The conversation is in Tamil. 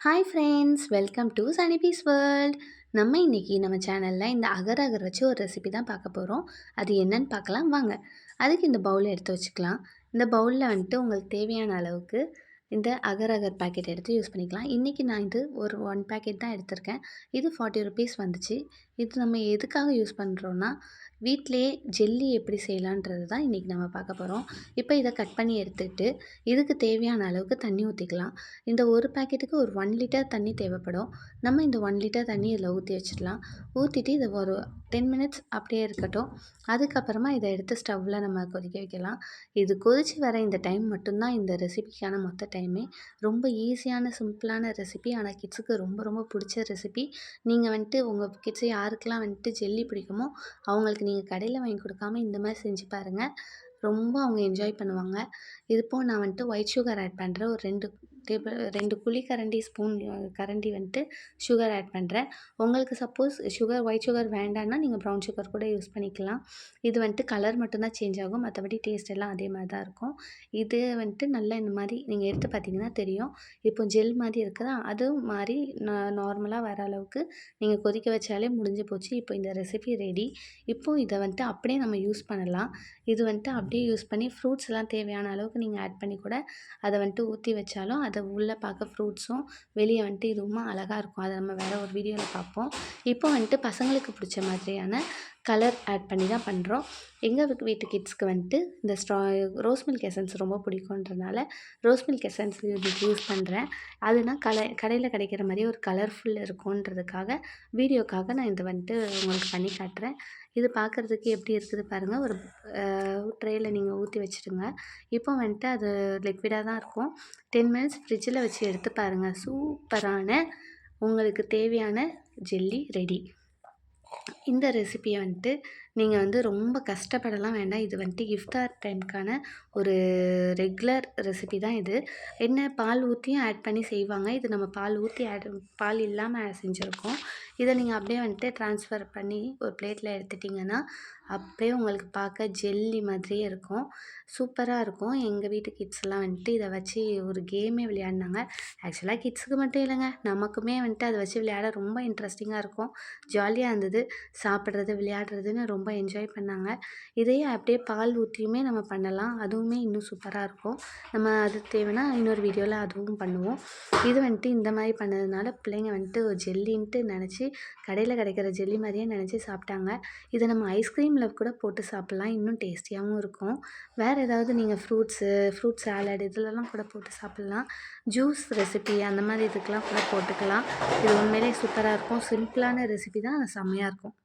ஹாய் ஃப்ரெண்ட்ஸ், வெல்கம் டு சனிபீஸ் வேர்ல்ட். நம்ம இன்னைக்கு நம்ம சேனலில் இந்த அகர் அகர் வச்சு ஒரு ரெசிபி தான் பார்க்க போகிறோம். அது என்னன்னு பார்க்கலாம் வாங்க. அதுக்கு இந்த பவுலை எடுத்து வச்சுக்கலாம். இந்த பவுலில் வந்துட்டு உங்களுக்கு தேவையான அளவுக்கு இந்த அகர் அகர் பேக்கெட் எடுத்து யூஸ் பண்ணிக்கலாம். இன்றைக்கி நான் இது ஒரு 1 பேக்கெட் தான் எடுத்திருக்கேன். இது 40 ருபீஸ் வந்துச்சு. இது நம்ம எதுக்காக யூஸ் பண்ணுறோன்னா, வீட்டிலேயே ஜெல்லி எப்படி செய்யலான்றது தான் இன்றைக்கி நம்ம பார்க்க போகிறோம். இப்போ இதை கட் பண்ணி எடுத்துகிட்டு இதுக்கு தேவையான அளவுக்கு தண்ணி ஊற்றிக்கலாம். இந்த ஒரு பேக்கெட்டுக்கு ஒரு 1 லிட்டர் தண்ணி தேவைப்படும். நம்ம இந்த 1 லிட்டர் தண்ணி இதில் ஊற்றி வச்சிடலாம். ஊற்றிட்டு இதை ஒரு 10 மினிட்ஸ் அப்படியே இருக்கட்டும். அதுக்கப்புறமா இதை எடுத்து ஸ்டவ்வில் நம்ம கொதிக்க வைக்கலாம். இது கொதித்து வர இந்த டைம் மட்டும்தான் இந்த ரெசிபிக்கான மொத்த டைமே. ரொம்ப ஈஸியான சிம்பிளான ரெசிபி, ஆனால் கிட்ஸுக்கு ரொம்ப ரொம்ப பிடிச்ச ரெசிபி. நீங்கள் வந்துட்டு உங்கள் கிட்ஸை யாருக்கெல்லாம் வந்துட்டு ஜெல்லி பிடிக்குமோ அவங்களுக்கு நீங்கள் கடையில் வாங்கி கொடுக்காம இந்த மாதிரி செஞ்சு பாருங்கள். ரொம்ப அவங்க என்ஜாய் பண்ணுவாங்க. இதுப்போல் நான் வந்துட்டு ஒயிட் சுகர் ஆட் பண்ணுறேன். ஒரு 2 குழிக்கரண்டி கரண்டி வந்துட்டு சுகர் ஆட் பண்ணுறேன். உங்களுக்கு சப்போஸ் ஒயிட் சுகர் வேண்டான்னா நீங்கள் ப்ரௌன் சுகர் கூட யூஸ் பண்ணிக்கலாம். இது வந்துட்டு கலர் மட்டும்தான் சேஞ்ச் ஆகும், மற்றபடி டேஸ்ட் எல்லாம் அதே மாதிரி தான் இருக்கும். இது வந்துட்டு நல்லா இந்த மாதிரி நீங்கள் எடுத்து பார்த்தீங்கன்னா தெரியும். இப்போ ஜெல் மாதிரி இருக்குதா, அது மாதிரி நார்மலாக வர அளவுக்கு நீங்கள் கொதிக்க வச்சாலே முடிஞ்சு போச்சு. இப்போ இந்த ரெசிபி ரெடி. இப்போது இதை வந்துட்டு அப்படியே நம்ம யூஸ் பண்ணலாம். இது வந்துட்டு அப்படியே யூஸ் பண்ணி ஃப்ரூட்ஸ்லாம் தேவையான அளவுக்கு நீங்கள் ஆட் பண்ணி கூட அதை வந்துட்டு ஊற்றி வச்சாலும் அதை உள்ளே பார்க்க ஃப்ரூட்ஸும் வெளியே வந்துட்டு இதுவும் அழகாக இருக்கும். அதை நம்ம வேறு ஒரு வீடியோவில் பார்ப்போம். இப்போ வந்துட்டு பசங்களுக்கு பிடிச்ச மாதிரியான கலர் ஆட் பண்ணி தான் பண்ணுறோம். எங்கள் வீட்டு கிட்ஸ்க்கு வந்துட்டு இந்த ரோஸ் மில்க் எசன்ஸ் ரொம்ப பிடிக்குன்றனால ரோஸ் மில்க் எசன்ஸ் யூஸ் பண்ணுறேன். அதுனா கடையில் கிடைக்கிற மாதிரி ஒரு கலர்ஃபுல் இருக்குன்றதுக்காக வீடியோக்காக நான் இதை வந்துட்டு உங்களுக்கு பண்ணி காட்டுறேன். இது பார்க்குறதுக்கு எப்படி இருக்குது பாருங்கள். ஒரு ட்ரேயில் நீங்கள் ஊற்றி வச்சுடுங்க. இப்போ வந்துட்டு அது லிக்விடாக தான் இருக்கும். 10 மினிட்ஸ் ஃப்ரிட்ஜில் வச்சு எடுத்து பாருங்கள். சூப்பரான உங்களுக்கு தேவையான ஜெல்லி ரெடி. இந்த ரெசிபியை வந்துட்டு நீங்கள் வந்து ரொம்ப கஷ்டப்படலாம் வேண்டாம். இது வந்துட்டு இஃப்தார் டைமுக்கான ஒரு ரெகுலர் ரெசிபி தான் இது. என்ன பால் ஊற்றியும் ஆட் பண்ணி செய்வாங்க. இது நம்ம பால் இல்லாமல் செஞ்சுருக்கோம். இதை நீங்கள் அப்படியே வந்துட்டு ட்ரான்ஸ்ஃபர் பண்ணி ஒரு பிளேட்டில் எடுத்துட்டிங்கன்னா அப்படியே உங்களுக்கு பார்க்க ஜெல்லி மாதிரியே இருக்கும். சூப்பராக இருக்கும். எங்கள் வீட்டு கிட்ஸ்லாம் வந்துட்டு இதை வச்சு ஒரு கேமே விளையாடினாங்க. ஆக்சுவலாக கிட்ஸுக்கு மட்டும் இல்லைங்க, நமக்குமே வந்துட்டு அதை வச்சு விளையாட ரொம்ப இன்ட்ரெஸ்டிங்காக இருக்கும். ஜாலியாக இருந்தது. சாப்பிட்றது விளையாடுறதுன்னு ரொம்ப என்ஜாய் பண்ணாங்க. இதையே அப்படியே பால் ஊற்றியுமே நம்ம பண்ணலாம். அதுவுமே இன்னும் சூப்பராக இருக்கும். நம்ம அது தேவைன்னா இன்னொரு வீடியோவில் அதுவும் பண்ணுவோம். இது வந்துட்டு இந்த மாதிரி பண்ணதுனால பிள்ளைங்க வந்துட்டு ஒரு ஜெல்லின்ட்டு நினச்சி கடையில் கிடைக்கிற ஜெல்லி மாதிரியே நினச்சி சாப்பிட்டாங்க. இதை நம்ம ஐஸ்கிரீமில் கூட போட்டு சாப்பிட்லாம். இன்னும் டேஸ்டியாகவும் இருக்கும். வேறு ஏதாவது நீங்கள் ஃப்ரூட் சாலட் இதிலலாம் கூட போட்டு சாப்பிட்லாம். ஜூஸ் ரெசிபி அந்த மாதிரி இதுக்கெலாம் கூட போட்டுக்கலாம். இது உண்மையிலே சூப்பராக இருக்கும். சிம்பிளான ரெசிபி தான், செம்மையாக இருக்கும்.